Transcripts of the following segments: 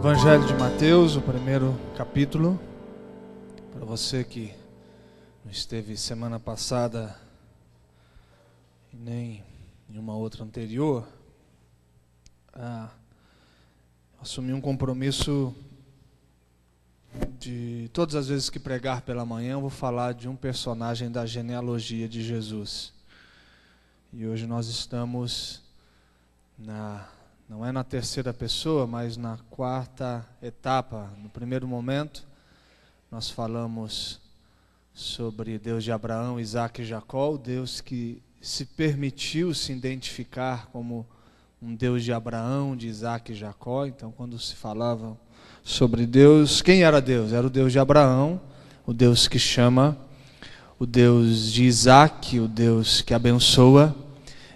Evangelho de Mateus, o primeiro capítulo. Para você que não esteve semana passada e nem em uma outra anterior, assumi um compromisso de todas as vezes que pregar pela manhã eu vou falar de um personagem da genealogia de Jesus. E hoje nós estamos não é na terceira pessoa, mas na quarta etapa. No primeiro momento, nós falamos sobre Deus de Abraão, Isaac e Jacó, o Deus que se permitiu se identificar como um Deus de Abraão, de Isaac e Jacó. Então, quando se falava sobre Deus, quem era Deus? Era o Deus de Abraão, o Deus que chama, o Deus de Isaac, o Deus que abençoa,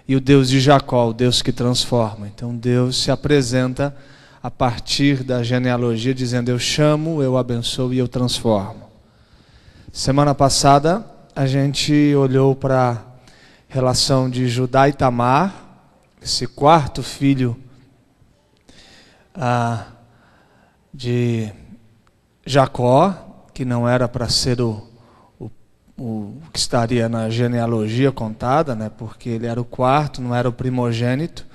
e o Deus de Jacó, o Deus que transforma. Então Deus se apresenta a partir da genealogia, dizendo: eu chamo, eu abençoo e eu transformo. Semana passada a gente olhou para a relação de Judá e Tamar, esse quarto filho de Jacó, que não era para ser o que estaria na genealogia contada, né? Porque ele era o quarto, não era o primogênito,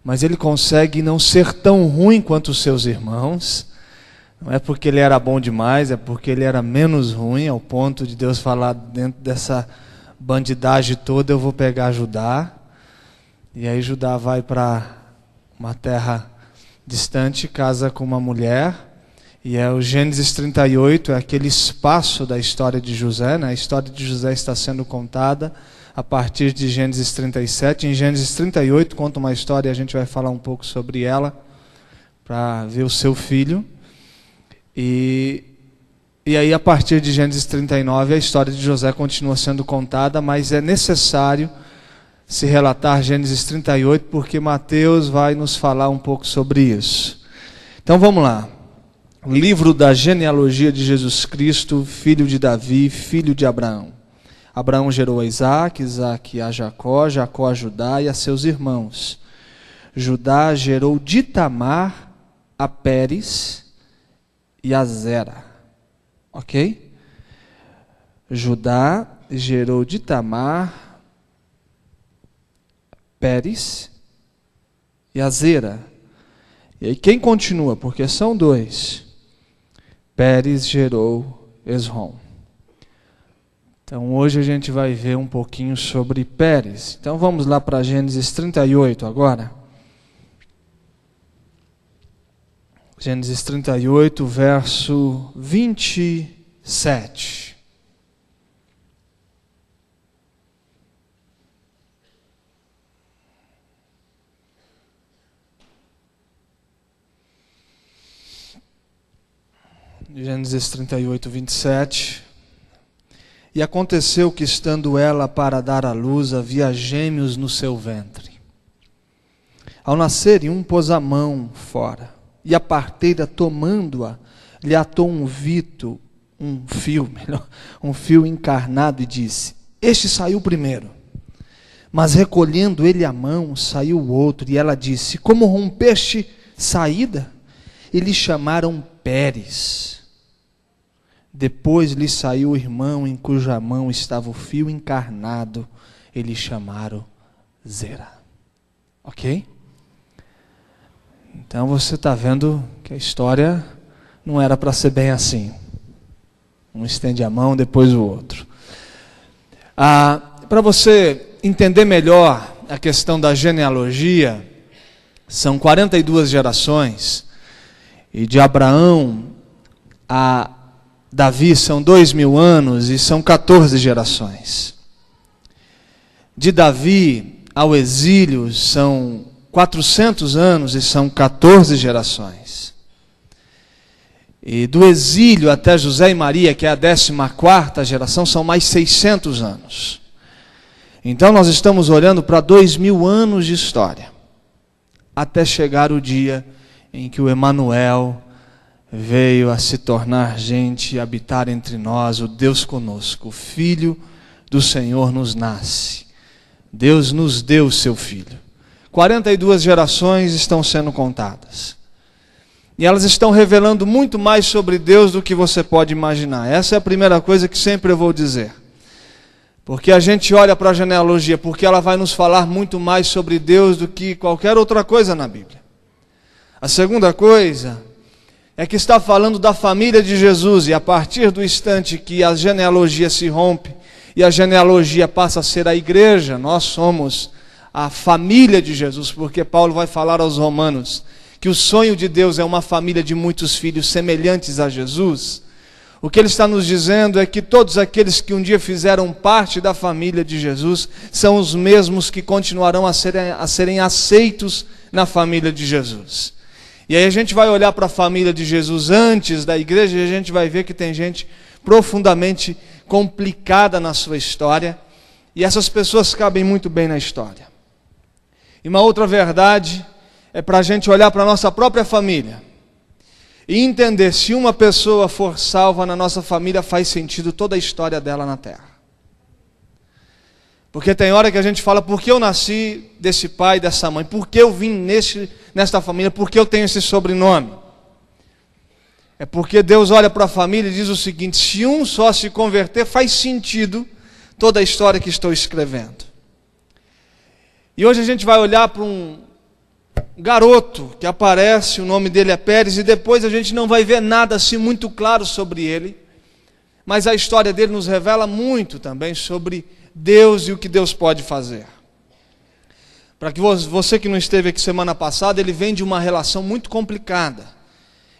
mas ele consegue não ser tão ruim quanto os seus irmãos. Não é porque ele era bom demais, é porque ele era menos ruim, ao ponto de Deus falar: dentro dessa bandidagem toda eu vou pegar Judá. E aí Judá vai para uma terra distante, casa com uma mulher. E o Gênesis 38 é aquele espaço da história de José, né? A história de José está sendo contada a partir de Gênesis 37. Em Gênesis 38 conta uma história, e a gente vai falar um pouco sobre ela, para ver o seu filho. E aí, a partir de Gênesis 39, a história de José continua sendo contada, mas é necessário se relatar Gênesis 38, porque Mateus vai nos falar um pouco sobre isso. Então vamos lá. O livro da genealogia de Jesus Cristo, filho de Davi, filho de Abraão. Abraão gerou a Isaac, Isaac a Jacó, Jacó a Judá e a seus irmãos. Judá gerou de Tamar a Pérez e a Zera. Ok? Judá gerou de Tamar, Pérez e a Zera. E aí quem continua? Porque são dois. Pérez gerou Esrom. Então hoje a gente vai ver um pouquinho sobre Pérez. Então vamos lá para Gênesis 38 agora. Gênesis 38, verso 27. Gênesis 38, 27. E aconteceu que, estando ela para dar à luz, havia gêmeos no seu ventre. Ao nascerem, um pôs a mão fora, e a parteira, tomando-a, lhe atou um fio encarnado, e disse: este saiu primeiro. Mas recolhendo ele a mão, saiu o outro, e ela disse: como rompeste saída? E lhe chamaram Pérez. Depois lhe saiu o irmão em cuja mão estava o fio encarnado, e lhe chamaram Zera. Ok? Então você está vendo que a história não era para ser bem assim. Um estende a mão, depois o outro. Para você entender melhor a questão da genealogia, são 42 gerações, e de Abraão a Davi são 2000 anos e são 14 gerações. De Davi ao exílio são 400 anos e são 14 gerações. E do exílio até José e Maria, que é a 14ª geração, são mais 600 anos. Então nós estamos olhando para 2000 anos de história, até chegar o dia em que o Emanuel veio a se tornar gente e habitar entre nós, o Deus conosco. O Filho do Senhor nos nasce. Deus nos deu o seu Filho. 42 gerações estão sendo contadas. E elas estão revelando muito mais sobre Deus do que você pode imaginar. Essa é a primeira coisa que sempre eu vou dizer. Porque a gente olha para a genealogia, porque ela vai nos falar muito mais sobre Deus do que qualquer outra coisa na Bíblia. A segunda coisa é que está falando da família de Jesus, e a partir do instante que a genealogia se rompe e a genealogia passa a ser a igreja, nós somos a família de Jesus, porque Paulo vai falar aos romanos que o sonho de Deus é uma família de muitos filhos semelhantes a Jesus. O que ele está nos dizendo é que todos aqueles que um dia fizeram parte da família de Jesus são os mesmos que continuarão a serem aceitos na família de Jesus. E aí a gente vai olhar para a família de Jesus antes da igreja e a gente vai ver que tem gente profundamente complicada na sua história, e essas pessoas cabem muito bem na história. E uma outra verdade é para a gente olhar para a nossa própria família e entender, se uma pessoa for salva na nossa família, faz sentido toda a história dela na terra. Porque tem hora que a gente fala, por que eu nasci desse pai e dessa mãe? Por que eu vim nesta família? Por que eu tenho esse sobrenome? É porque Deus olha para a família e diz o seguinte: se um só se converter, faz sentido toda a história que estou escrevendo. E hoje a gente vai olhar para um garoto que aparece, o nome dele é Pérez, e depois a gente não vai ver nada assim muito claro sobre ele, mas a história dele nos revela muito também sobre Deus e o que Deus pode fazer. Para que você que não esteve aqui semana passada, ele vem de uma relação muito complicada.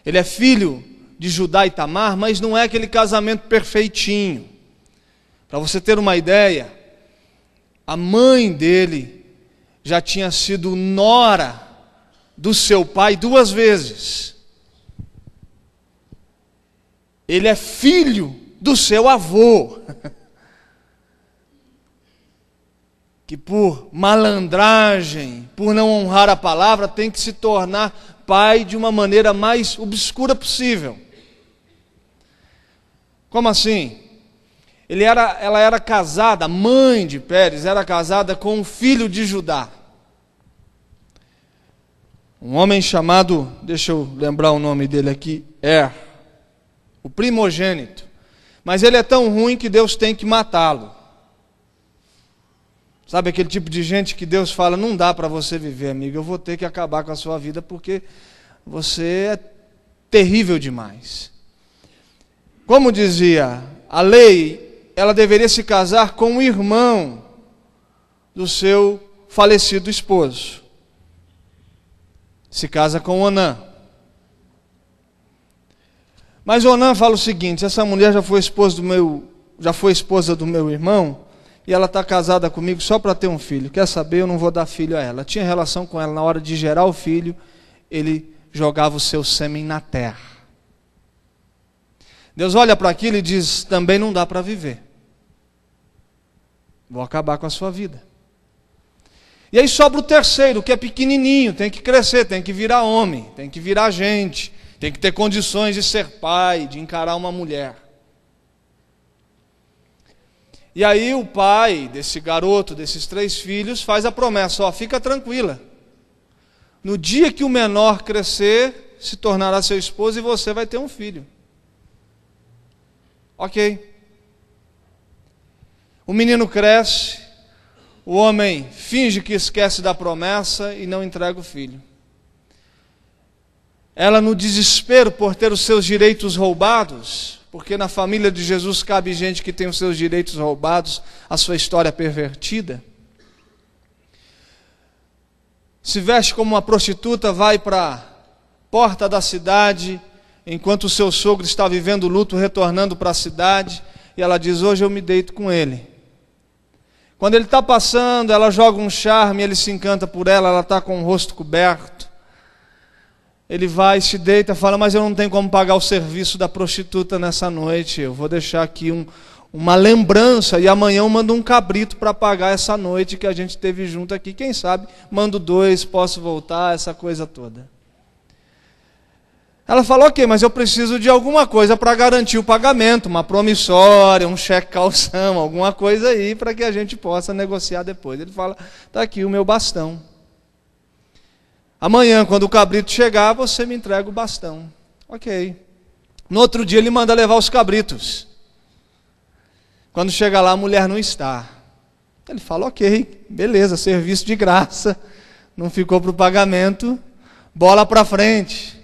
Ele é filho de Judá e Tamar, mas não é aquele casamento perfeitinho. Para você ter uma ideia, a mãe dele já tinha sido nora do seu pai 2 vezes. Ele é filho do seu avô, que por malandragem, por não honrar a palavra, tem que se tornar pai de uma maneira mais obscura possível. Como assim? Ela era casada, a mãe de Pérez era casada com um filho de Judá. Um homem chamado, deixa eu lembrar o nome dele aqui, o primogênito. Mas ele é tão ruim que Deus tem que matá-lo. Sabe aquele tipo de gente que Deus fala, não dá para você viver, amigo, eu vou ter que acabar com a sua vida porque você é terrível demais. Como dizia a lei, ela deveria se casar com o irmão do seu falecido esposo. Se casa com Onã. Mas Onã fala o seguinte: essa mulher já foi esposa do meu irmão, e ela está casada comigo só para ter um filho. Quer saber? Eu não vou dar filho a ela. Tinha relação com ela. Na hora de gerar o filho, ele jogava o seu sêmen na terra. Deus olha para aquilo e diz, também não dá para viver. Vou acabar com a sua vida. E aí sobra o terceiro, que é pequenininho, tem que crescer, tem que virar homem, tem que virar gente, tem que ter condições de ser pai, de encarar uma mulher. E aí o pai desse garoto, desses 3 filhos, faz a promessa, fica tranquila. No dia que o menor crescer, se tornará seu esposo e você vai ter um filho. Ok. O menino cresce, o homem finge que esquece da promessa e não entrega o filho. Ela, no desespero por ter os seus direitos roubados, porque na família de Jesus cabe gente que tem os seus direitos roubados, a sua história pervertida, se veste como uma prostituta, vai para a porta da cidade, enquanto o seu sogro está vivendo luto, retornando para a cidade, e ela diz, hoje eu me deito com ele. Quando ele está passando, ela joga um charme, ele se encanta por ela está com o rosto coberto. Ele vai, se deita, fala, mas eu não tenho como pagar o serviço da prostituta nessa noite, eu vou deixar aqui uma lembrança, e amanhã eu mando um cabrito para pagar essa noite que a gente teve junto aqui, quem sabe, mando 2, posso voltar, essa coisa toda. Ela falou, ok, mas eu preciso de alguma coisa para garantir o pagamento, uma promissória, um cheque calção, alguma coisa aí para que a gente possa negociar depois. Ele fala, está aqui o meu bastão. Amanhã, quando o cabrito chegar, você me entrega o bastão. Ok. No outro dia ele manda levar os cabritos. Quando chega lá, a mulher não está. Ele fala, ok, beleza, serviço de graça, não ficou para o pagamento, bola para frente.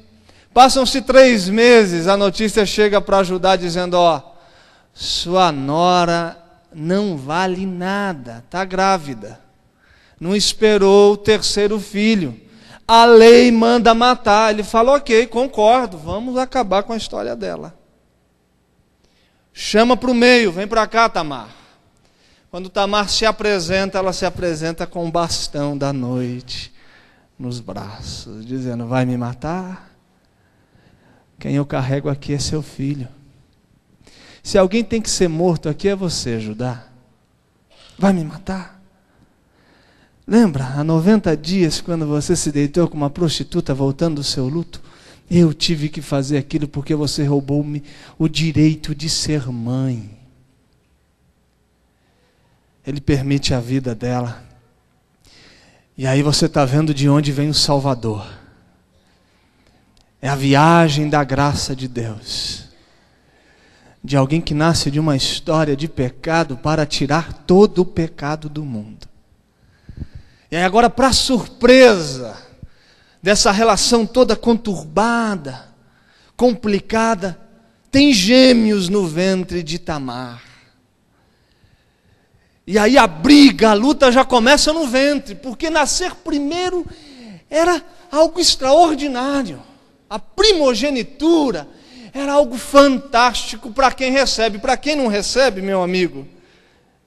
Passam-se 3 meses, a notícia chega para ajudar, dizendo, sua nora não vale nada, está grávida, não esperou o 3º filho, a lei manda matar. Ele fala, ok, concordo, vamos acabar com a história dela. Chama para o meio, vem para cá, Tamar. Quando Tamar se apresenta, ela se apresenta com o bastão da noite nos braços, dizendo, vai me matar? Quem eu carrego aqui é seu filho. Se alguém tem que ser morto aqui é você, Judá. Vai me matar? Lembra, há 90 dias, quando você se deitou com uma prostituta voltando do seu luto? Eu tive que fazer aquilo porque você roubou-me o direito de ser mãe. Ele permite a vida dela. E aí você está vendo de onde vem o Salvador. É a viagem da graça de Deus. De alguém que nasce de uma história de pecado para tirar todo o pecado do mundo. E aí agora, para surpresa dessa relação toda conturbada, complicada, tem gêmeos no ventre de Tamar. E aí a briga, a luta já começa no ventre, porque nascer primeiro era algo extraordinário. A primogenitura era algo fantástico para quem recebe. Para quem não recebe, meu amigo,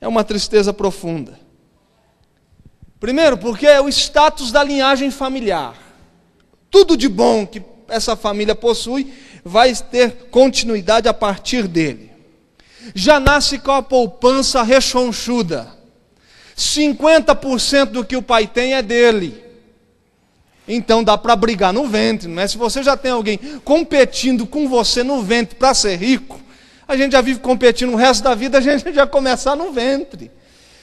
é uma tristeza profunda. Primeiro, porque é o status da linhagem familiar. Tudo de bom que essa família possui vai ter continuidade a partir dele. Já nasce com a poupança rechonchuda. 50% do que o pai tem é dele. Então dá para brigar no ventre, não é? Se você já tem alguém competindo com você no ventre para ser rico, a gente já vive competindo o resto da vida, a gente já começar no ventre.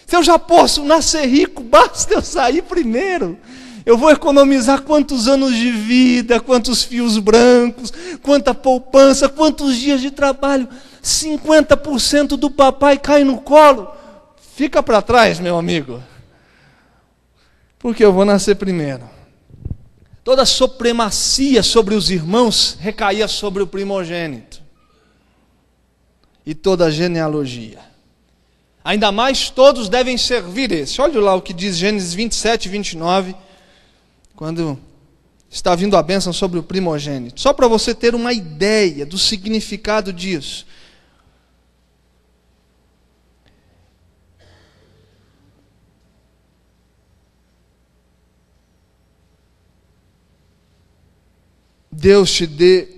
Se eu já posso nascer rico, basta eu sair primeiro. Eu vou economizar quantos anos de vida, quantos fios brancos, quanta poupança, quantos dias de trabalho. 50% do papai cai no colo. Fica para trás, meu amigo. Porque eu vou nascer primeiro. Toda a supremacia sobre os irmãos recaía sobre o primogênito. E toda a genealogia. Ainda mais todos devem servir esse. Olha lá o que diz Gênesis 27, 29. Quando está vindo a bênção sobre o primogênito. Só para você ter uma ideia do significado disso. Deus te dê,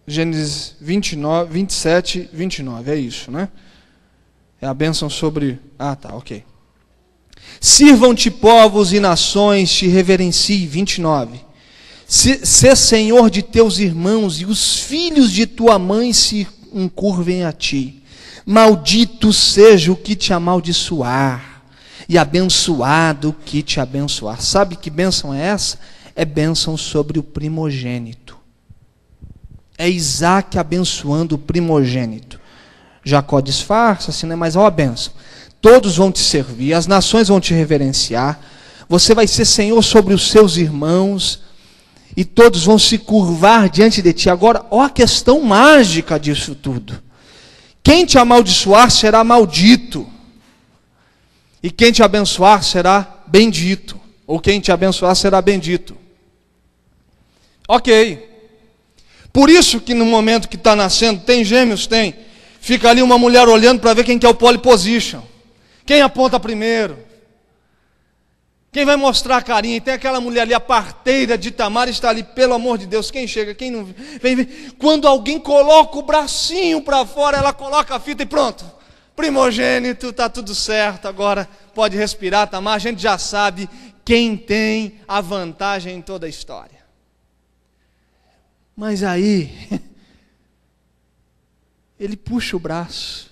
Gênesis 29, 27, 29, é isso, né? É a bênção sobre... ok. Sirvam-te povos e nações, te reverenciem, 29. Sê senhor de teus irmãos, e os filhos de tua mãe se encurvem a ti. Maldito seja o que te amaldiçoar, e abençoado o que te abençoar. Sabe que bênção é essa? É bênção sobre o primogênito. É Isaac abençoando o primogênito. Jacó disfarça-se, né? Mas olha a bênção. Todos vão te servir, as nações vão te reverenciar, você vai ser senhor sobre os seus irmãos, e todos vão se curvar diante de ti. Agora, olha a questão mágica disso tudo. Quem te amaldiçoar será maldito, e quem te abençoar será bendito, ou quem te abençoar será bendito. Ok. Por isso que no momento que está nascendo, tem gêmeos? Tem. Fica ali uma mulher olhando para ver quem quer o pole position. Quem aponta primeiro? Quem vai mostrar a carinha? E tem aquela mulher ali, a parteira de Tamar, está ali, pelo amor de Deus, quem chega, quem não vem. Quando alguém coloca o bracinho para fora, ela coloca a fita e pronto. Primogênito, está tudo certo, agora pode respirar, Tamar. A gente já sabe quem tem a vantagem em toda a história. Mas aí, ele puxa o braço.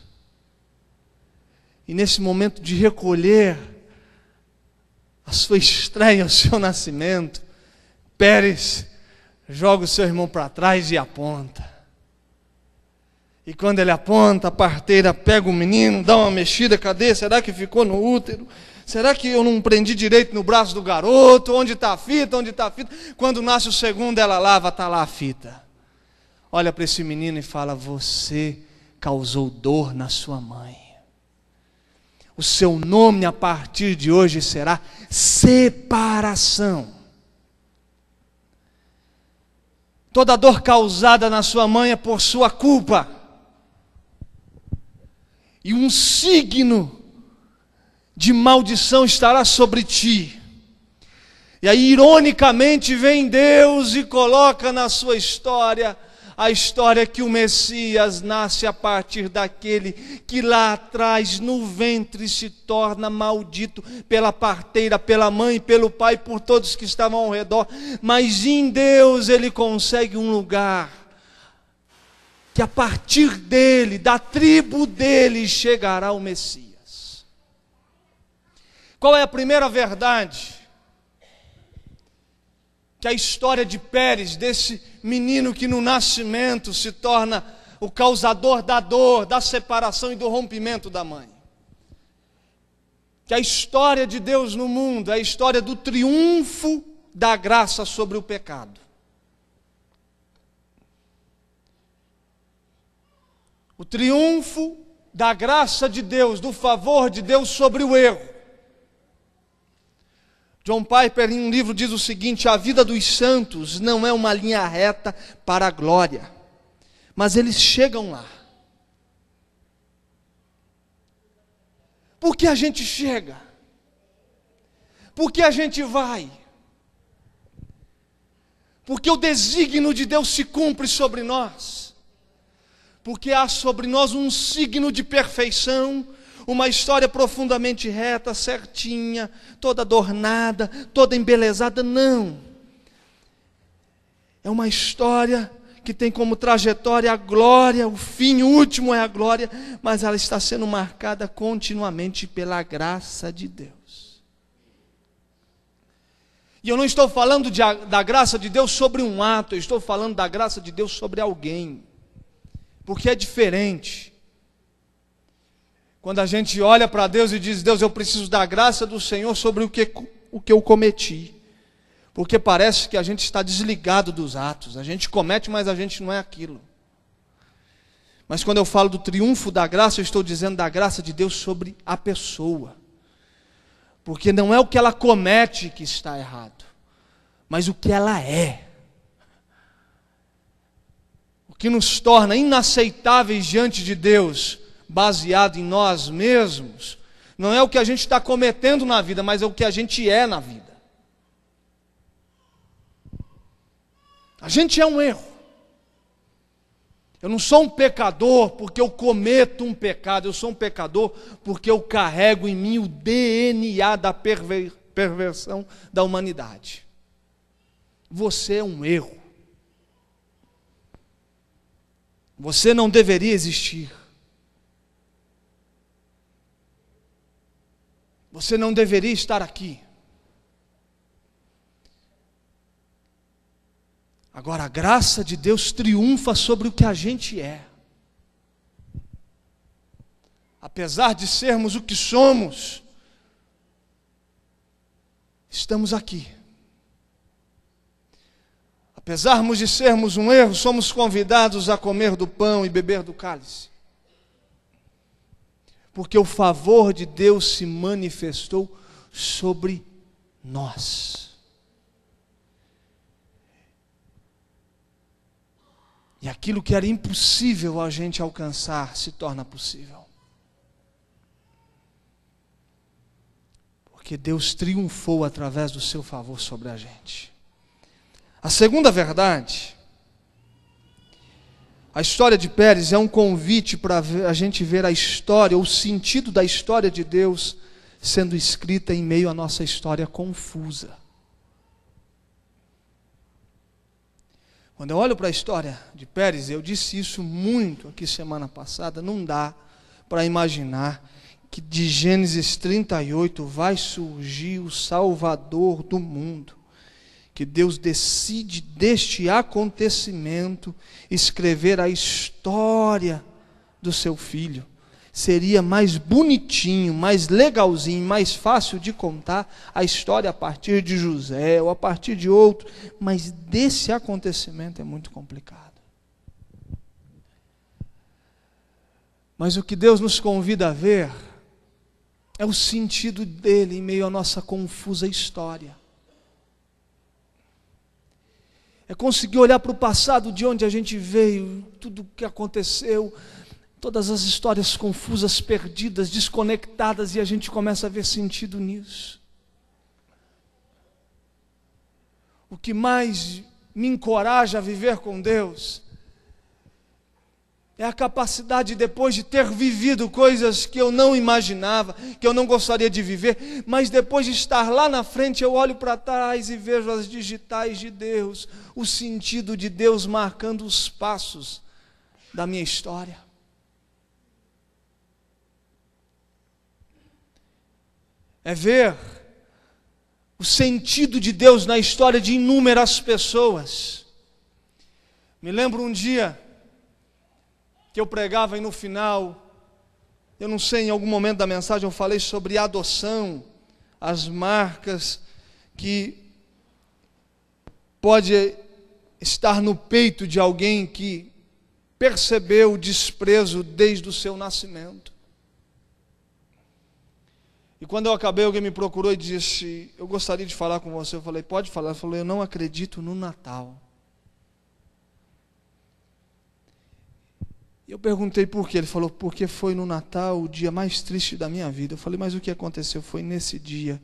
E nesse momento de recolher a sua estreia, o seu nascimento, Pérez joga o seu irmão para trás e aponta. E quando ele aponta, a parteira pega o menino, dá uma mexida, cadê? Será que ficou no útero? Será que eu não prendi direito no braço do garoto? Onde está a fita? Onde está a fita? Quando nasce o segundo, ela lava, está lá a fita. Olha para esse menino e fala: você causou dor na sua mãe. O seu nome a partir de hoje será separação. Toda dor causada na sua mãe é por sua culpa. E um signo de maldição estará sobre ti. E aí, ironicamente, vem Deus e coloca na sua história a história que o Messias nasce a partir daquele que lá atrás no ventre se torna maldito pela parteira, pela mãe, pelo pai, por todos que estavam ao redor. Mas em Deus ele consegue um lugar que a partir dele, da tribo dele, chegará o Messias. Qual é a primeira verdade? Que a história de Pérez, desse menino que no nascimento se torna o causador da dor, da separação e do rompimento da mãe. Que a história de Deus no mundo é a história do triunfo da graça sobre o pecado. O triunfo da graça de Deus, do favor de Deus sobre o erro. John Piper, em um livro, diz o seguinte: a vida dos santos não é uma linha reta para a glória, mas eles chegam lá. Por que a gente chega? Por que a gente vai? Porque o desígnio de Deus se cumpre sobre nós. Porque há sobre nós um signo de perfeição, uma história profundamente reta, certinha, toda adornada, toda embelezada. Não. É uma história que tem como trajetória a glória, o fim último é a glória, mas ela está sendo marcada continuamente pela graça de Deus. E eu não estou falando da graça de Deus sobre um ato, eu estou falando da graça de Deus sobre alguém, porque é diferente. Quando a gente olha para Deus e diz: Deus, eu preciso da graça do Senhor sobre o que eu cometi. Porque parece que a gente está desligado dos atos. A gente comete, mas a gente não é aquilo. Mas quando eu falo do triunfo da graça, eu estou dizendo da graça de Deus sobre a pessoa. Porque não é o que ela comete que está errado, mas o que ela é. O que nos torna inaceitáveis diante de Deus, baseado em nós mesmos, não é o que a gente está cometendo na vida, mas é o que a gente é na vida. A gente é um erro. Eu não sou um pecador porque eu cometo um pecado, eu sou um pecador porque eu carrego em mim o DNA da perversão da humanidade. Você é um erro. Você não deveria existir. Você não deveria estar aqui. Agora, a graça de Deus triunfa sobre o que a gente é. Apesar de sermos o que somos, estamos aqui. Apesar de sermos um erro, somos convidados a comer do pão e beber do cálice. Porque o favor de Deus se manifestou sobre nós. E aquilo que era impossível a gente alcançar se torna possível. Porque Deus triunfou através do seu favor sobre a gente. A segunda verdade, a história de Pérez é um convite para a gente ver a história, o sentido da história de Deus sendo escrita em meio à nossa história confusa. Quando eu olho para a história de Pérez, eu disse isso muito aqui semana passada, não dá para imaginar que de Gênesis 38 vai surgir o Salvador do mundo, que Deus decide deste acontecimento escrever a história do seu filho. Seria mais bonitinho, mais legalzinho, mais fácil de contar a história a partir de José ou a partir de outro, mas desse acontecimento é muito complicado. Mas o que Deus nos convida a ver é o sentido dele em meio à nossa confusa história. É conseguir olhar para o passado, de onde a gente veio, tudo o que aconteceu, todas as histórias confusas, perdidas, desconectadas, e a gente começa a ver sentido nisso. O que mais me encoraja a viver com Deus é a capacidade, depois de ter vivido coisas que eu não imaginava, que eu não gostaria de viver, mas depois de estar lá na frente, eu olho para trás e vejo as digitais de Deus, o sentido de Deus marcando os passos da minha história. É ver o sentido de Deus na história de inúmeras pessoas. Me lembro um dia que eu pregava e no final, eu não sei, em algum momento da mensagem eu falei sobre adoção, as marcas que pode estar no peito de alguém que percebeu o desprezo desde o seu nascimento. E quando eu acabei, alguém me procurou e disse: eu gostaria de falar com você. Eu falei: pode falar. Ele falou: eu não acredito no Natal. Eu perguntei por quê. Ele falou: porque foi no Natal o dia mais triste da minha vida. Eu falei: mas o que aconteceu? Foi nesse dia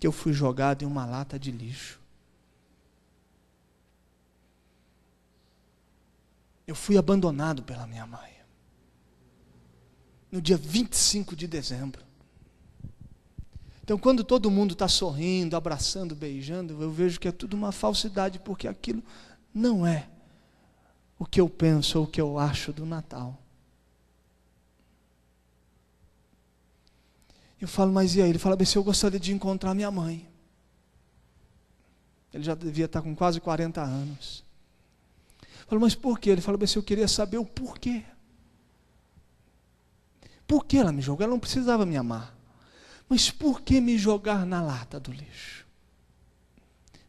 que eu fui jogado em uma lata de lixo. Eu fui abandonado pela minha mãe. No dia 25 de dezembro. Então, quando todo mundo está sorrindo, abraçando, beijando, eu vejo que é tudo uma falsidade, porque aquilo não é o que eu penso ou o que eu acho do Natal. Eu falo: mas e aí? Ele fala: bem, se eu gostaria de encontrar minha mãe. Ele já devia estar com quase 40 anos. Eu falo: mas por quê? Ele fala: bem, se eu queria saber o porquê. Por que ela me jogou? Ela não precisava me amar. Mas por que me jogar na lata do lixo?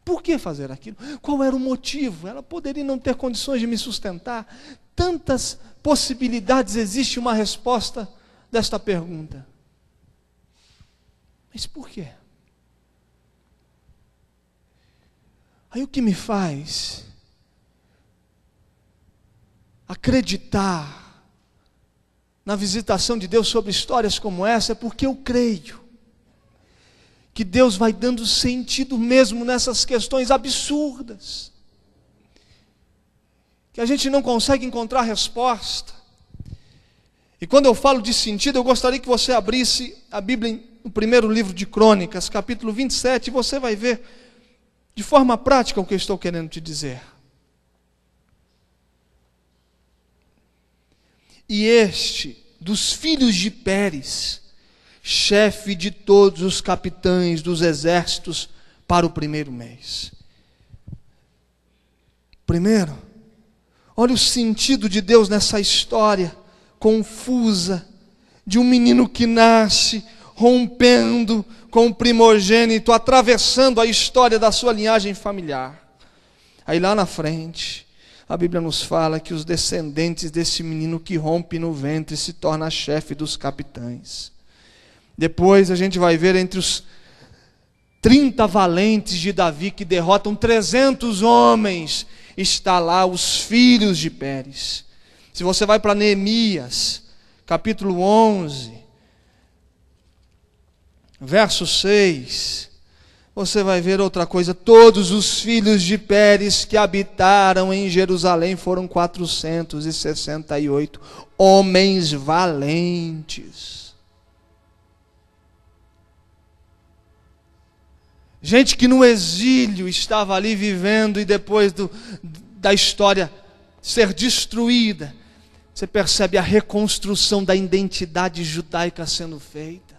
Por que fazer aquilo? Qual era o motivo? Ela poderia não ter condições de me sustentar. Tantas possibilidades, existe uma resposta desta pergunta. Mas por quê? Aí o que me faz acreditar na visitação de Deus sobre histórias como essa é porque eu creio que Deus vai dando sentido mesmo nessas questões absurdas, que a gente não consegue encontrar resposta. E quando eu falo de sentido, eu gostaria que você abrisse a Bíblia no primeiro livro de Crônicas, capítulo 27, e você vai ver de forma prática o que eu estou querendo te dizer. E este, dos filhos de Pérez, chefe de todos os capitães dos exércitos para o primeiro mês. Primeiro, olha o sentido de Deus nessa história confusa, de um menino que nasce, rompendo com o primogênito, atravessando a história da sua linhagem familiar. Aí lá na frente, a Bíblia nos fala que os descendentes desse menino que rompe no ventre se torna chefe dos capitães. Depois a gente vai ver entre os 30 valentes de Davi que derrotam 300 homens, está lá os filhos de Pérez. Se você vai para Neemias, capítulo 11, verso 6, você vai ver outra coisa: todos os filhos de Pérez que habitaram em Jerusalém foram 468 homens valentes. Gente que no exílio estava ali vivendo e depois da história ser destruída, você percebe a reconstrução da identidade judaica sendo feita.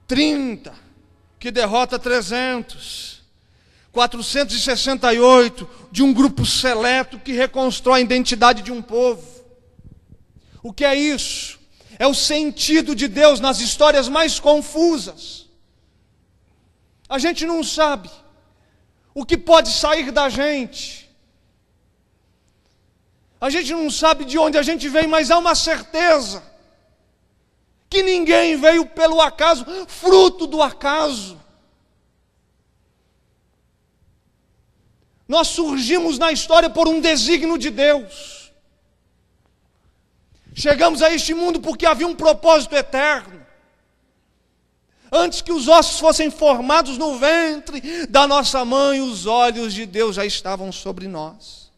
30, que derrota 300. 468, de um grupo seleto que reconstrói a identidade de um povo. O que é isso? É o sentido de Deus nas histórias mais confusas. A gente não sabe o que pode sair da gente. A gente não sabe de onde a gente veio, mas há uma certeza que ninguém veio pelo acaso, fruto do acaso. Nós surgimos na história por um desígnio de Deus. Chegamos a este mundo porque havia um propósito eterno. Antes que os ossos fossem formados no ventre da nossa mãe, os olhos de Deus já estavam sobre nós.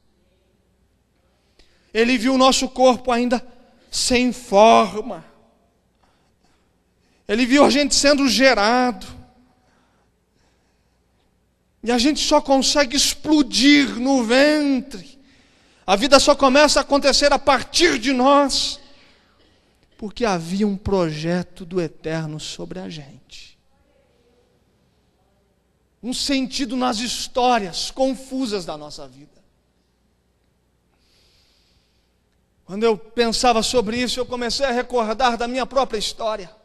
Ele viu o nosso corpo ainda sem forma. Ele viu a gente sendo gerado. E a gente só consegue explodir no ventre. A vida só começa a acontecer a partir de nós, porque havia um projeto do eterno sobre a gente. Um sentido nas histórias confusas da nossa vida. Quando eu pensava sobre isso, eu comecei a recordar da minha própria história.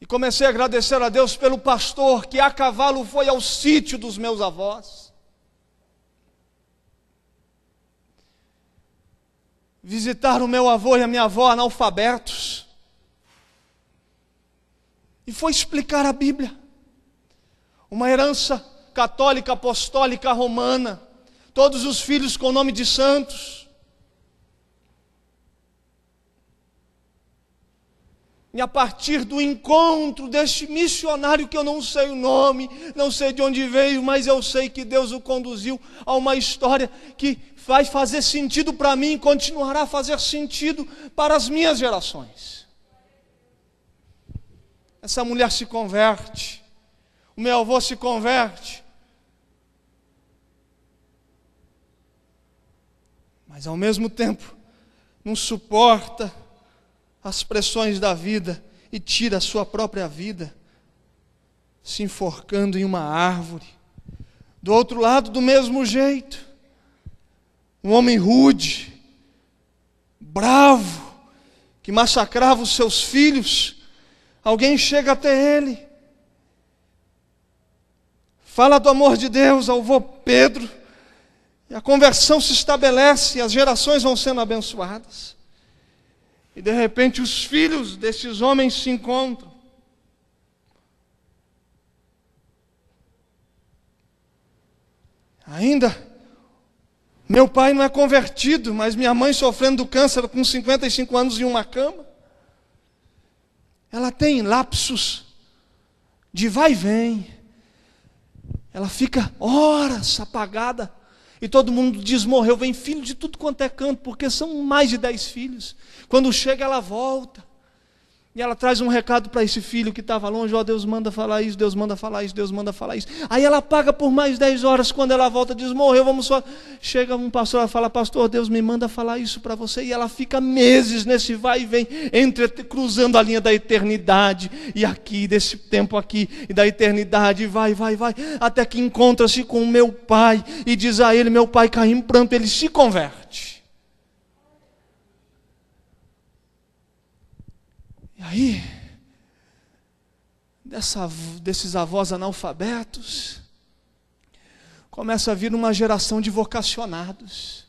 E comecei a agradecer a Deus pelo pastor que a cavalo foi ao sítio dos meus avós. Visitar o meu avô e a minha avó analfabetos. E foi explicar a Bíblia. Uma herança católica, apostólica, romana. Todos os filhos com nome de santos. E a partir do encontro deste missionário, que eu não sei o nome, não sei de onde veio, mas eu sei que Deus o conduziu a uma história que vai fazer sentido para mim e continuará a fazer sentido para as minhas gerações. Essa mulher se converte, o meu avô se converte, mas ao mesmo tempo não suporta as pressões da vida e tira a sua própria vida, se enforcando em uma árvore. Do outro lado, do mesmo jeito, um homem rude, bravo, que massacrava os seus filhos, alguém chega até ele, fala do amor de Deus ao avô Pedro, e a conversão se estabelece, e as gerações vão sendo abençoadas. E de repente os filhos desses homens se encontram. Ainda, meu pai não é convertido, mas minha mãe sofrendo do câncer com 55 anos em uma cama. Ela tem lapsos de vai e vem. Ela fica horas apagada. E todo mundo diz, morreu, vem filho de tudo quanto é canto, porque são mais de 10 filhos. Quando chega, ela volta. E ela traz um recado para esse filho que estava longe, ó, Deus manda falar isso, Deus manda falar isso, Deus manda falar isso. Aí ela paga por mais 10 horas, quando ela volta, diz, morreu, vamos só. Chega um pastor e fala, pastor, Deus me manda falar isso para você. E ela fica meses nesse vai e vem, cruzando a linha da eternidade, e aqui, desse tempo aqui, e da eternidade, vai, até que encontra-se com o meu pai, e diz a ele, meu pai cai em pranto, ele se converte. E aí, desses avós analfabetos, começa a vir uma geração de vocacionados.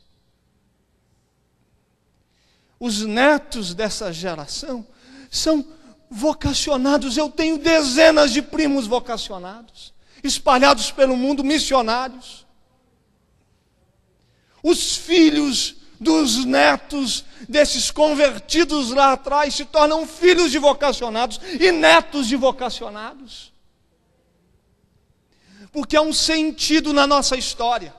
Os netos dessa geração são vocacionados. Eu tenho dezenas de primos vocacionados, espalhados pelo mundo, missionários. Os filhos dos netos desses convertidos lá atrás se tornam filhos de vocacionados e netos de vocacionados. Porque há um sentido na nossa história.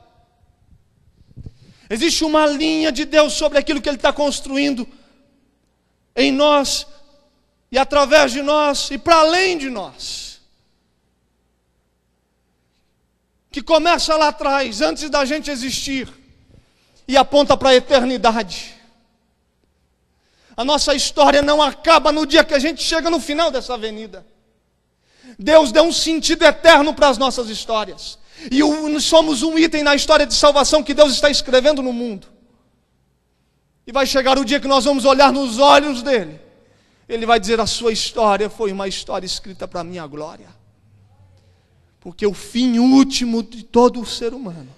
Existe uma linha de Deus sobre aquilo que Ele está construindo em nós e através de nós e para além de nós. que começa lá atrás, antes da gente existir, e aponta para a eternidade. A nossa história não acaba no dia que a gente chega no final dessa avenida. Deus deu um sentido eterno para as nossas histórias. E somos um item na história de salvação que Deus está escrevendo no mundo. E vai chegar o dia que nós vamos olhar nos olhos dele. Ele vai dizer: a sua história foi uma história escrita para a minha glória. Porque o fim último de todo o ser humano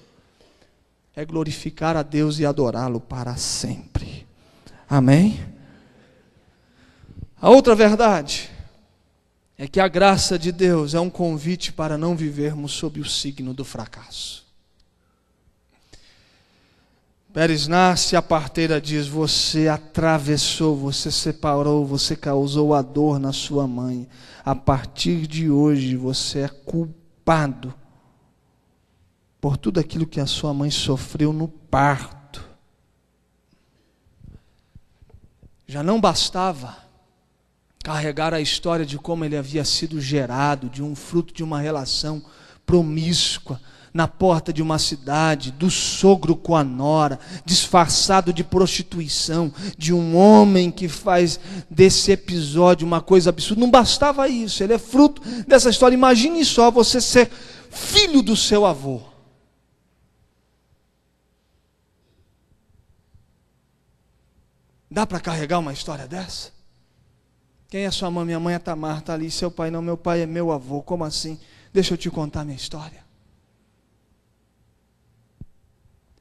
é glorificar a Deus e adorá-lo para sempre. Amém? A outra verdade é que a graça de Deus é um convite para não vivermos sob o signo do fracasso. Pérez nasce, a parteira diz: você atravessou, você separou, você causou a dor na sua mãe. A partir de hoje você é culpado por tudo aquilo que a sua mãe sofreu no parto. Já não bastava carregar a história de como ele havia sido gerado, de um fruto de uma relação promíscua, na porta de uma cidade, do sogro com a nora, disfarçado de prostituição, de um homem que faz desse episódio uma coisa absurda. Não bastava isso, ele é fruto dessa história. Imagine só você ser filho do seu avô. Dá para carregar uma história dessa? Quem é sua mãe? Minha mãe é Tamar, está ali. Seu pai não, meu pai é meu avô. Como assim? Deixa eu te contar a minha história.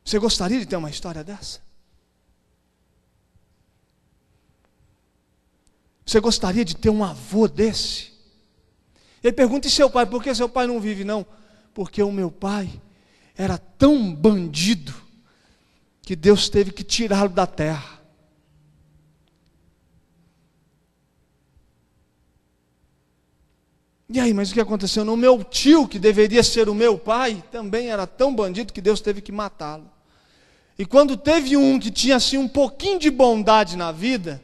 Você gostaria de ter uma história dessa? Você gostaria de ter um avô desse? Ele pergunta: e seu pai? Por que seu pai não vive? Não, porque o meu pai era tão bandido que Deus teve que tirá-lo da terra. E aí, mas o que aconteceu? No meu tio, que deveria ser o meu pai, também era tão bandido que Deus teve que matá-lo. E quando teve um que tinha assim um pouquinho de bondade na vida,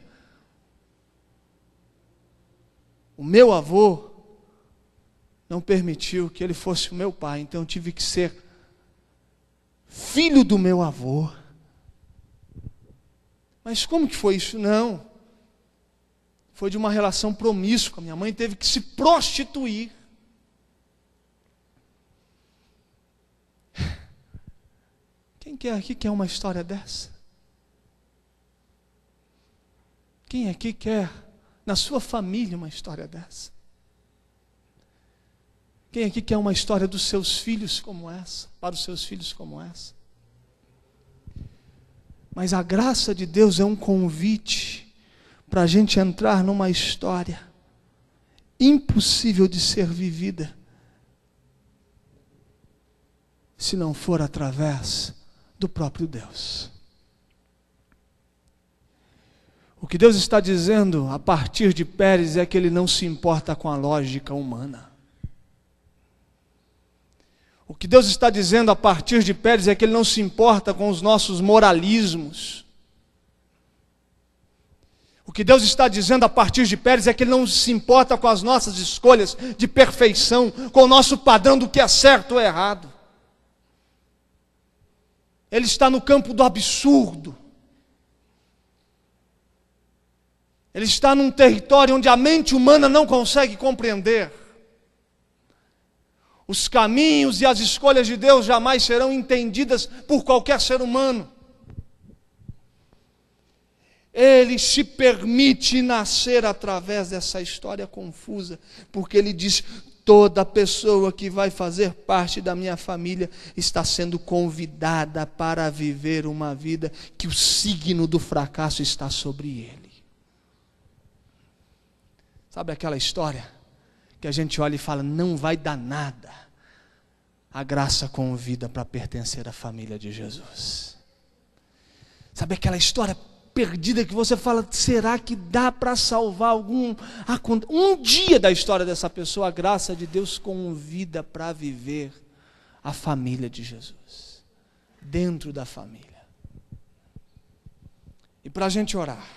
o meu avô não permitiu que ele fosse o meu pai, então eu tive que ser filho do meu avô. Mas como que foi isso? Não. Foi de uma relação promíscua. Minha mãe teve que se prostituir. Quem aqui quer uma história dessa? Quem aqui quer na sua família uma história dessa? Quem aqui quer uma história dos seus filhos como essa? Para os seus filhos como essa? Mas a graça de Deus é um convite para a gente entrar numa história impossível de ser vivida, se não for através do próprio Deus. O que Deus está dizendo a partir de Pérez é que Ele não se importa com a lógica humana. O que Deus está dizendo a partir de Pérez é que Ele não se importa com os nossos moralismos. O que Deus está dizendo a partir de Pérez é que Ele não se importa com as nossas escolhas de perfeição, com o nosso padrão do que é certo ou errado. Ele está no campo do absurdo. Ele está num território onde a mente humana não consegue compreender. Os caminhos e as escolhas de Deus jamais serão entendidas por qualquer ser humano. Ele se permite nascer através dessa história confusa, porque Ele diz: toda pessoa que vai fazer parte da minha família está sendo convidada para viver uma vida que o signo do fracasso está sobre ele. Sabe aquela história que a gente olha e fala: não vai dar nada? A graça convida para pertencer à família de Jesus. Sabe aquela história perdida que você fala: será que dá para salvar um dia da história dessa pessoa? A graça de Deus convida para viver a família de Jesus, dentro da família. E para a gente orar,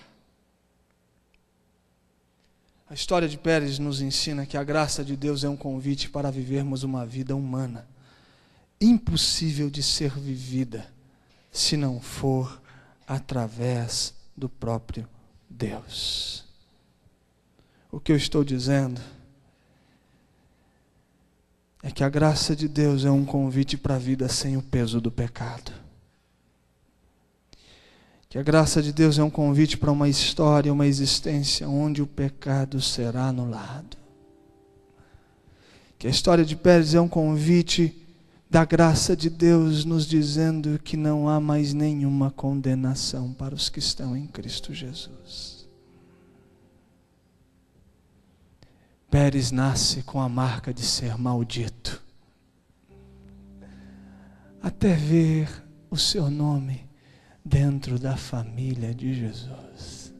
a história de Pérez nos ensina que a graça de Deus é um convite para vivermos uma vida humana, impossível de ser vivida se não for através do próprio Deus. O que eu estou dizendo é que a graça de Deus é um convite para a vida sem o peso do pecado. Que a graça de Deus é um convite para uma história, uma existência onde o pecado será anulado. Que a história de Pérez é um convite da graça de Deus nos dizendo que não há mais nenhuma condenação para os que estão em Cristo Jesus. Pérez nasce com a marca de ser maldito, até ver o seu nome dentro da família de Jesus.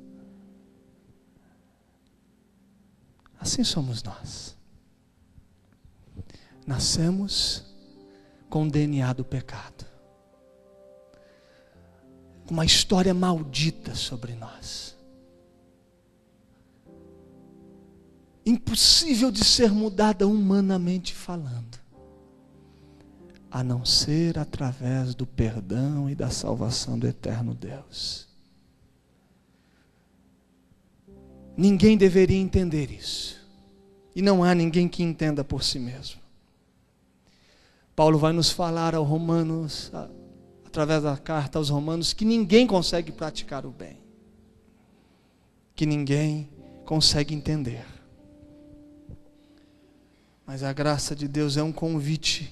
Assim somos nós. Nascemos com o DNA do pecado, com uma história maldita sobre nós, impossível de ser mudada humanamente falando, a não ser através do perdão e da salvação do eterno Deus. Ninguém deveria entender isso, e não há ninguém que entenda por si mesmo. Paulo vai nos falar aos Romanos, através da carta aos Romanos, que ninguém consegue praticar o bem, que ninguém consegue entender. Mas a graça de Deus é um convite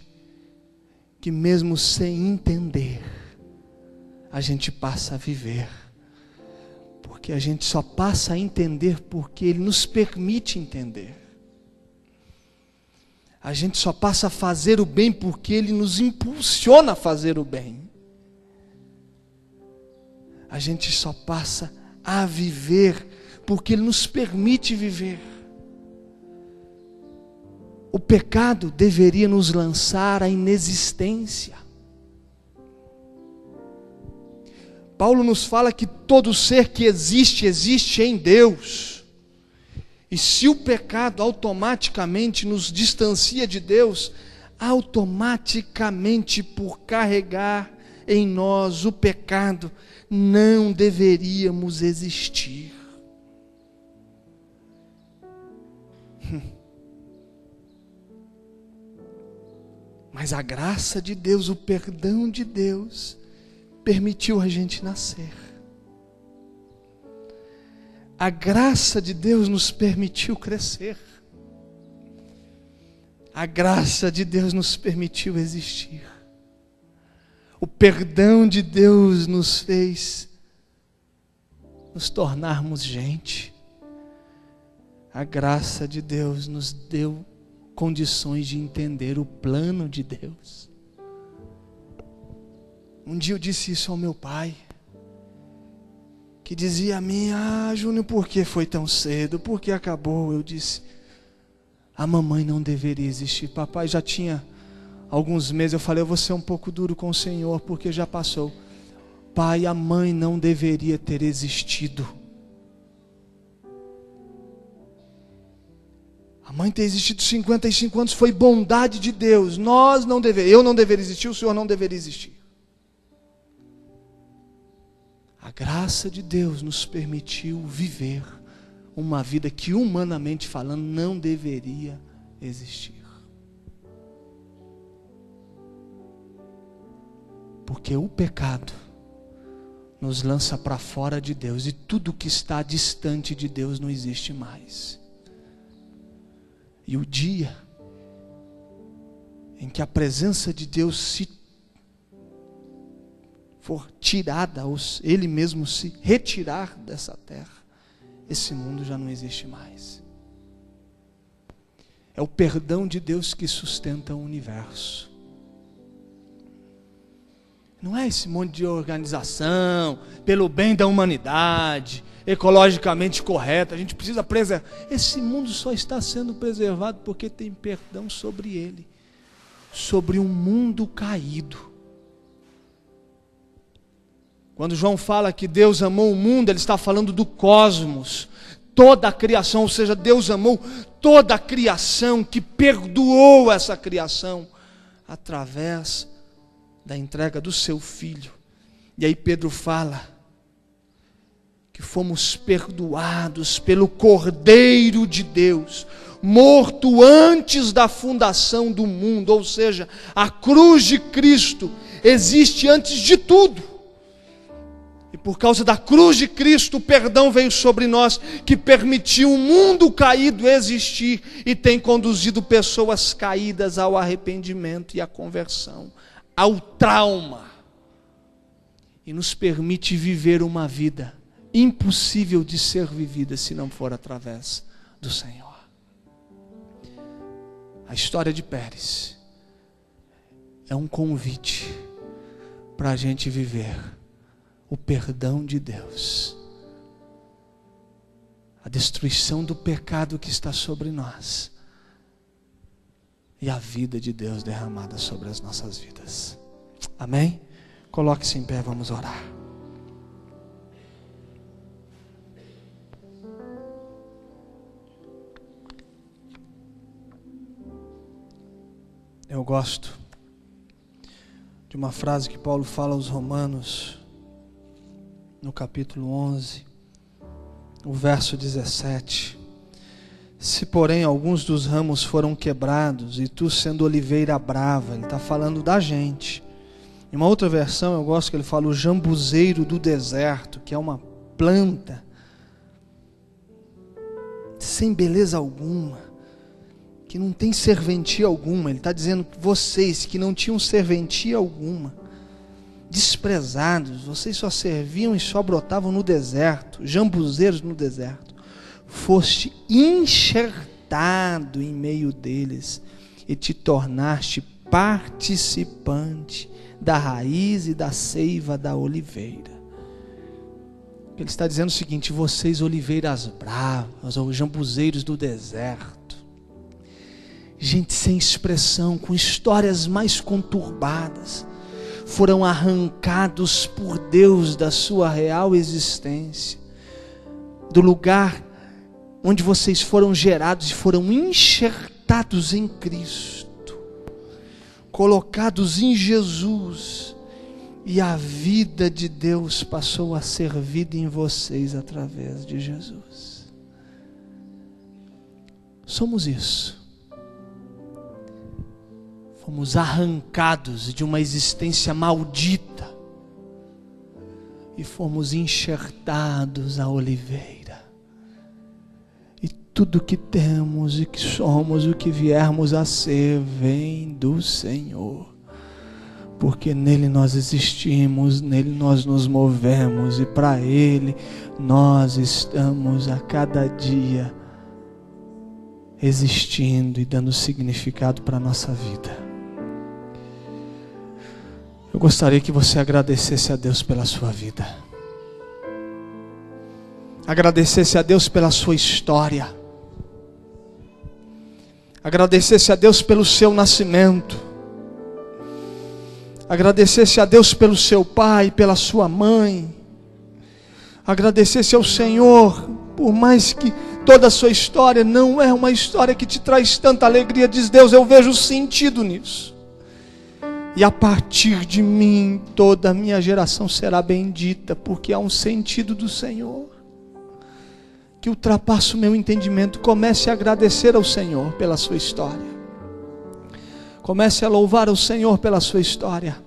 que mesmo sem entender, a gente passa a viver. Porque a gente só passa a entender porque Ele nos permite entender. A gente só passa a fazer o bem porque Ele nos impulsiona a fazer o bem. A gente só passa a viver porque Ele nos permite viver. O pecado deveria nos lançar à inexistência. Paulo nos fala que todo ser que existe, existe em Deus. E se o pecado automaticamente nos distancia de Deus, automaticamente por carregar em nós o pecado, não deveríamos existir. Mas a graça de Deus, o perdão de Deus, permitiu a gente nascer. A graça de Deus nos permitiu crescer. A graça de Deus nos permitiu existir. O perdão de Deus nos fez nos tornarmos gente. A graça de Deus nos deu condições de entender o plano de Deus. Um dia eu disse isso ao meu pai, que dizia a mim: Júnior, por que foi tão cedo? Por que acabou? Eu disse: a mamãe não deveria existir. Papai já tinha alguns meses. Eu falei: eu vou ser um pouco duro com o Senhor, porque já passou. Pai, a mãe não deveria ter existido. A mãe ter existido 55 anos foi bondade de Deus. Eu não deveria existir, o Senhor não deveria existir. A graça de Deus nos permitiu viver uma vida que, humanamente falando, não deveria existir. Porque o pecado nos lança para fora de Deus, e tudo que está distante de Deus não existe mais. E o dia em que a presença de Deus se for tirada, ou Ele mesmo se retirar dessa terra, esse mundo já não existe mais. É o perdão de Deus que sustenta o universo. Não é esse monte de organização pelo bem da humanidade, ecologicamente correta. A gente precisa preservar. Esse mundo só está sendo preservado porque tem perdão sobre ele, sobre um mundo caído. Quando João fala que Deus amou o mundo, ele está falando do cosmos, toda a criação. Ou seja, Deus amou toda a criação, que perdoou essa criação através da entrega do seu Filho. E aí Pedro fala que fomos perdoados pelo Cordeiro de Deus, morto antes da fundação do mundo. Ou seja, a cruz de Cristo existe antes de tudo. E por causa da cruz de Cristo, o perdão veio sobre nós, que permitiu o mundo caído existir e tem conduzido pessoas caídas ao arrependimento e à conversão, ao trauma. E nos permite viver uma vida impossível de ser vivida se não for através do Senhor. A história de Pérez é um convite para a gente viver o perdão de Deus, a destruição do pecado que está sobre nós e a vida de Deus derramada sobre as nossas vidas. Amém? Coloque-se em pé, vamos orar. Eu gosto de uma frase que Paulo fala aos Romanos, no capítulo 11, o verso 17. Se porém alguns dos ramos foram quebrados, e tu sendo oliveira brava, ele está falando da gente. Em uma outra versão eu gosto que ele fala o jambuzeiro do deserto, que é uma planta sem beleza alguma, que não tem serventia alguma. Ele está dizendo que vocês que não tinham serventia alguma, desprezados, vocês só serviam e só brotavam no deserto, jambuzeiros no deserto, foste enxertado em meio deles e te tornaste participante da raiz e da seiva da oliveira. Ele está dizendo o seguinte: vocês oliveiras bravas, ou jambuzeiros do deserto, gente sem expressão, com histórias mais conturbadas, foram arrancados por Deus da sua real existência, do lugar onde vocês foram gerados e foram enxertados em Cristo, colocados em Jesus, e a vida de Deus passou a ser vida em vocês através de Jesus. Somos isso. Fomos arrancados de uma existência maldita e fomos enxertados à oliveira. E tudo que temos e que somos, o que viermos a ser, vem do Senhor. Porque nele nós existimos, nele nós nos movemos e para ele nós estamos a cada dia existindo e dando significado para a nossa vida. Eu gostaria que você agradecesse a Deus pela sua vida, agradecesse a Deus pela sua história, agradecesse a Deus pelo seu nascimento, agradecesse a Deus pelo seu pai, pela sua mãe, agradecesse ao Senhor, por mais que toda a sua história não é uma história que te traz tanta alegria. Diz Deus: eu vejo sentido nisso, e a partir de mim toda a minha geração será bendita, porque há um sentido do Senhor que ultrapassa o meu entendimento. Comece a agradecer ao Senhor pela sua história, comece a louvar ao Senhor pela sua história,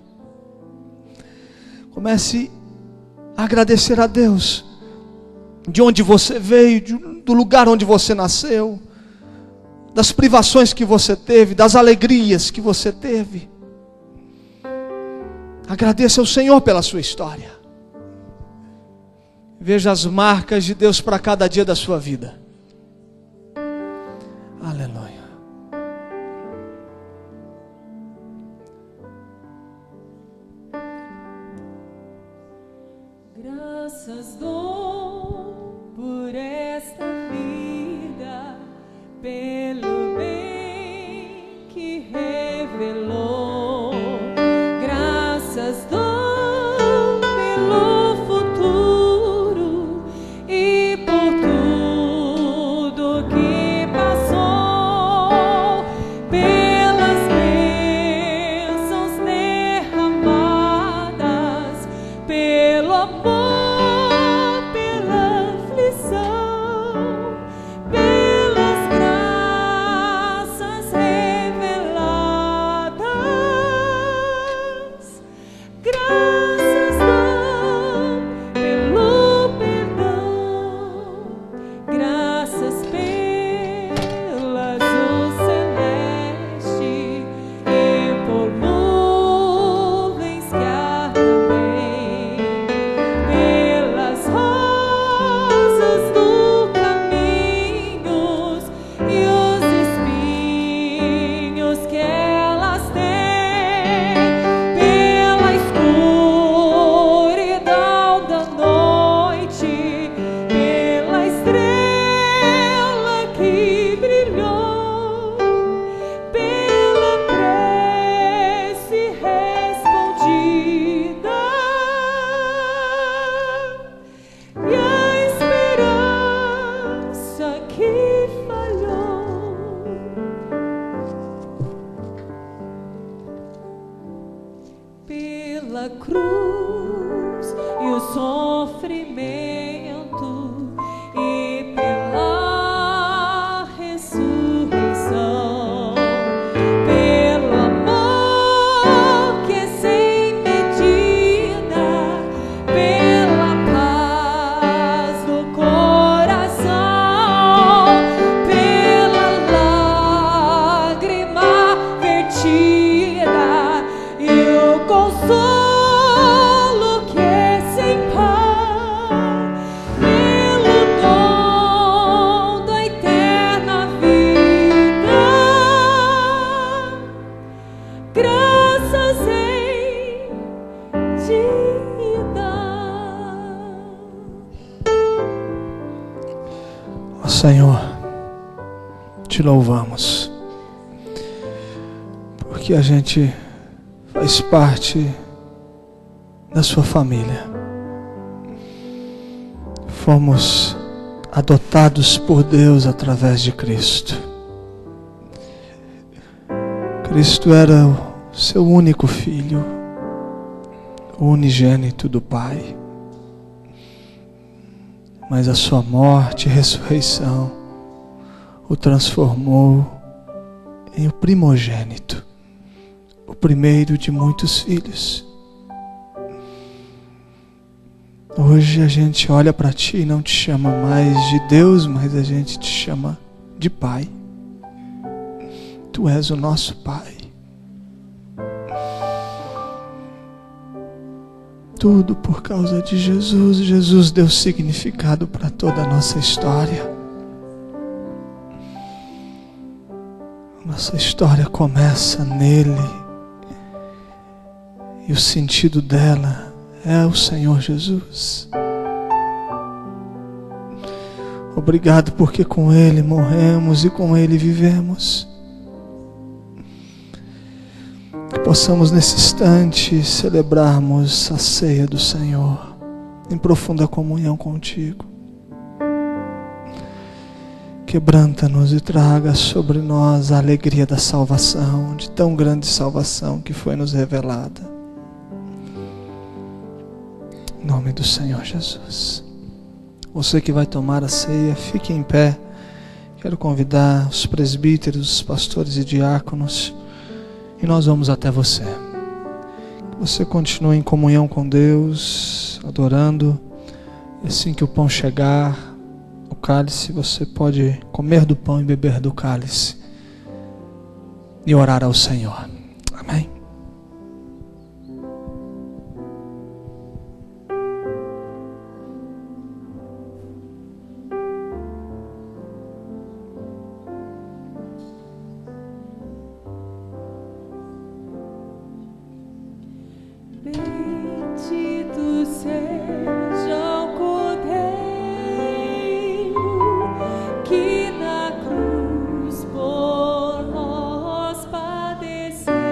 comece a agradecer a Deus de onde você veio, do lugar onde você nasceu, das privações que você teve, das alegrias que você teve. Agradeça ao Senhor pela sua história. Veja as marcas de Deus para cada dia da sua vida. Aleluia. Graças dou por esta vida, pelo bem que revelou. Graças dou pelo futuro e por tudo que passou. pela cruz e o sofrimento e pela ressurreição, pelo amor que é sem medida, pela paz do coração, pela lágrima vertida e o consolo que é sem par, pelo dom da eterna vida, graças hei de dar. Ó Senhor, te louvamos, porque a gente faz parte da sua família. Fomos adotados por Deus através de Cristo. Cristo era o seu único filho, o unigênito do Pai. Mas a sua morte e ressurreição o transformou em o primogênito, o primeiro de muitos filhos. Hoje a gente olha para ti e não te chama mais de Deus, mas a gente te chama de Pai. Tu és o nosso Pai. Tudo por causa de Jesus. Jesus deu significado para toda a nossa história. Nossa história começa nele. E o sentido dela é o Senhor Jesus. Obrigado porque com Ele morremos e com Ele vivemos. Que possamos nesse instante celebrarmos a ceia do Senhor em profunda comunhão contigo. Quebranta-nos e traga sobre nós a alegria da salvação, de tão grande salvação que foi nos revelada. Em nome do Senhor Jesus. Você que vai tomar a ceia, fique em pé. Quero convidar os presbíteros, os pastores e diáconos, e nós vamos até você. Que você continue em comunhão com Deus, adorando. E assim que o pão chegar, o cálice, você pode comer do pão e beber do cálice e orar ao Senhor. Amém. Bendito seja o Cordeiro que na cruz por nós padeceu.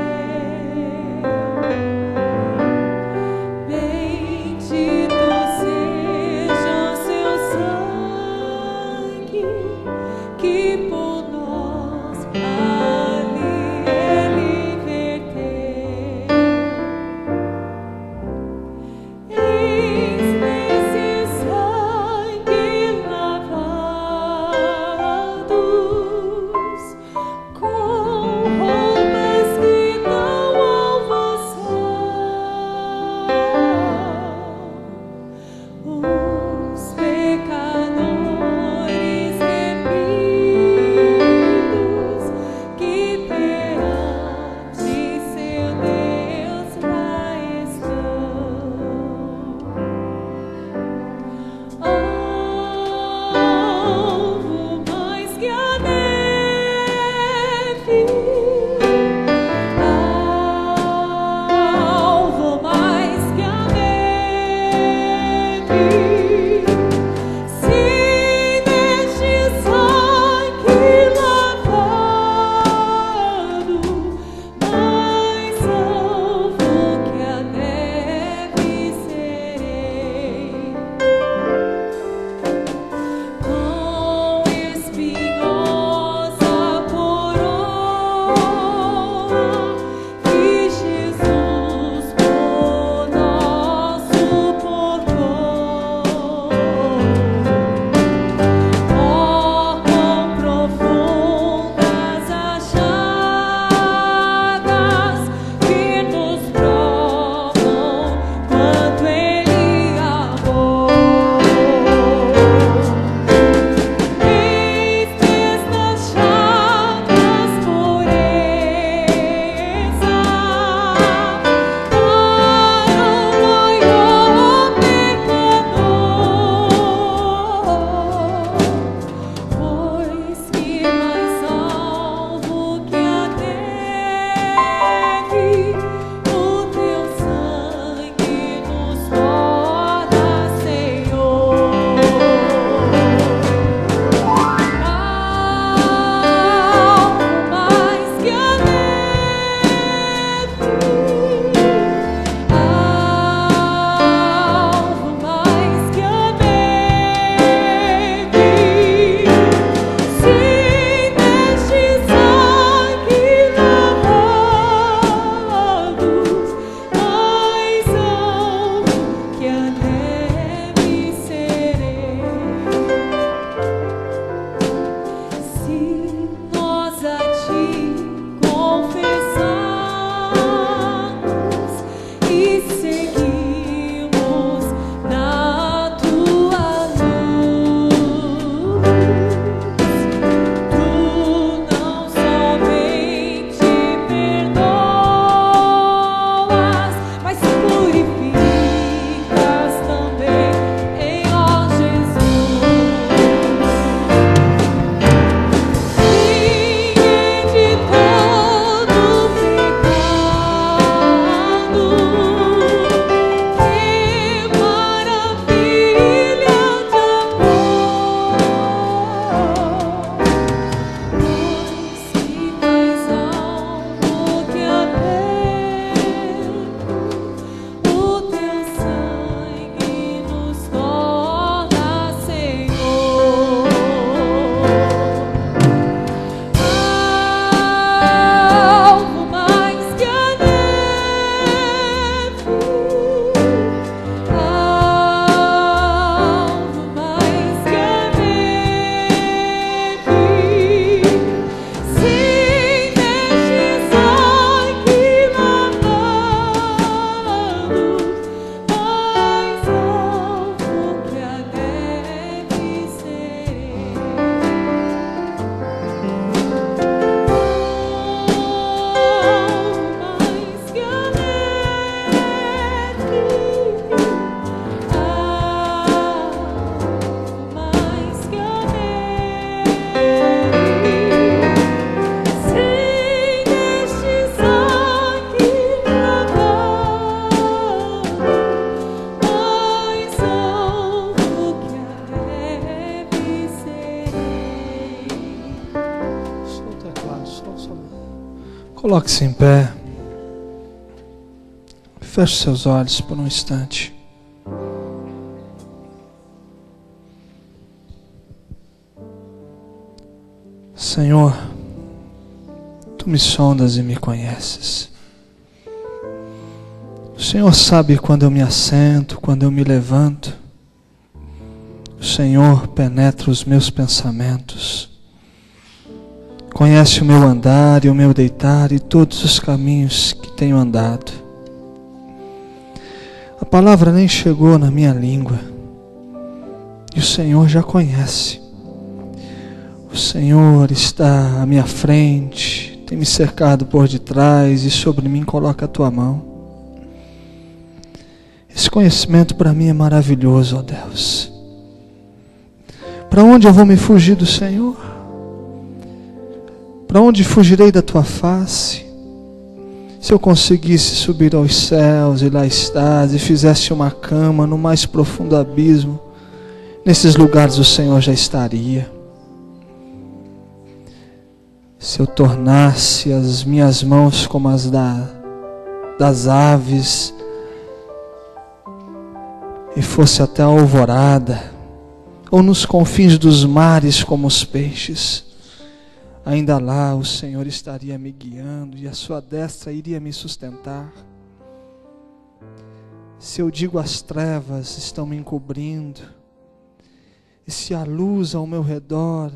Coloque-se em pé. Feche seus olhos por um instante. Senhor, Tu me sondas e me conheces. O Senhor sabe quando eu me assento, quando eu me levanto. O Senhor penetra os meus pensamentos. Conhece o meu andar e o meu deitar e todos os caminhos que tenho andado. A palavra nem chegou na minha língua e o Senhor já conhece. O Senhor está à minha frente, tem me cercado por detrás e sobre mim coloca a Tua mão. Esse conhecimento para mim é maravilhoso, ó Deus. Para onde eu vou me fugir do Senhor? Para onde fugirei da Tua face? Se eu conseguisse subir aos céus e lá estás, e fizesse uma cama no mais profundo abismo, nesses lugares o Senhor já estaria. Se eu tornasse as minhas mãos como as das aves, e fosse até a alvorada, ou nos confins dos mares como os peixes, ainda lá o Senhor estaria me guiando e a Sua destra iria me sustentar. Se eu digo as trevas estão me encobrindo, e se a luz ao meu redor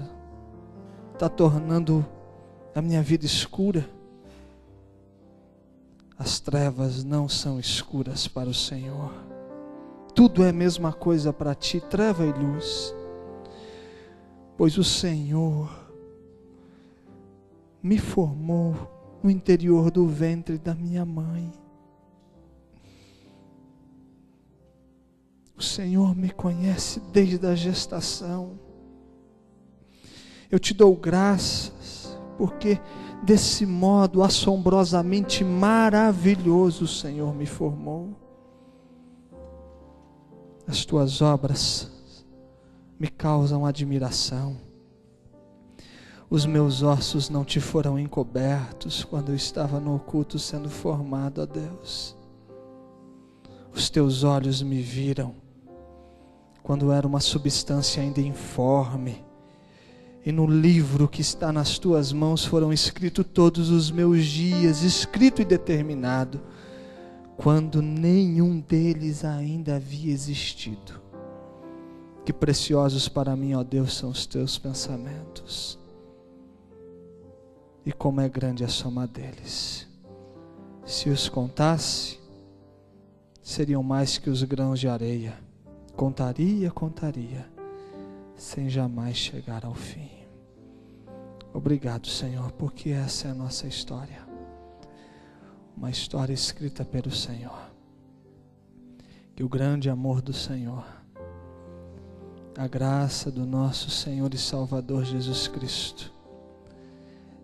está tornando a minha vida escura, as trevas não são escuras para o Senhor. Tudo é a mesma coisa para Ti, treva e luz, pois o Senhor me formou no interior do ventre da minha mãe. O Senhor me conhece desde a gestação. Eu Te dou graças, porque desse modo assombrosamente maravilhoso o Senhor me formou. As Tuas obras me causam admiração. Os meus ossos não Te foram encobertos quando eu estava no oculto sendo formado, ó Deus. Os Teus olhos me viram quando era uma substância ainda informe. E no livro que está nas Tuas mãos foram escritos todos os meus dias, escrito e determinado, quando nenhum deles ainda havia existido. Que preciosos para mim, ó Deus, são os Teus pensamentos. E como é grande a soma deles. Se os contasse, seriam mais que os grãos de areia. Contaria, sem jamais chegar ao fim. Obrigado, Senhor, porque essa é a nossa história. Uma história escrita pelo Senhor. Que o grande amor do Senhor, a graça do nosso Senhor e Salvador Jesus Cristo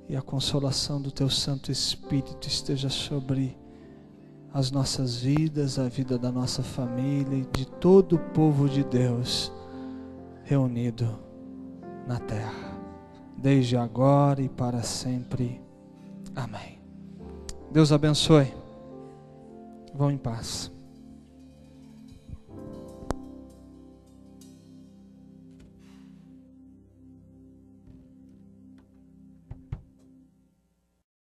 e a consolação do Teu Santo Espírito esteja sobre as nossas vidas, a vida da nossa família e de todo o povo de Deus reunido na terra, desde agora e para sempre. Amém. Deus abençoe. Vão em paz.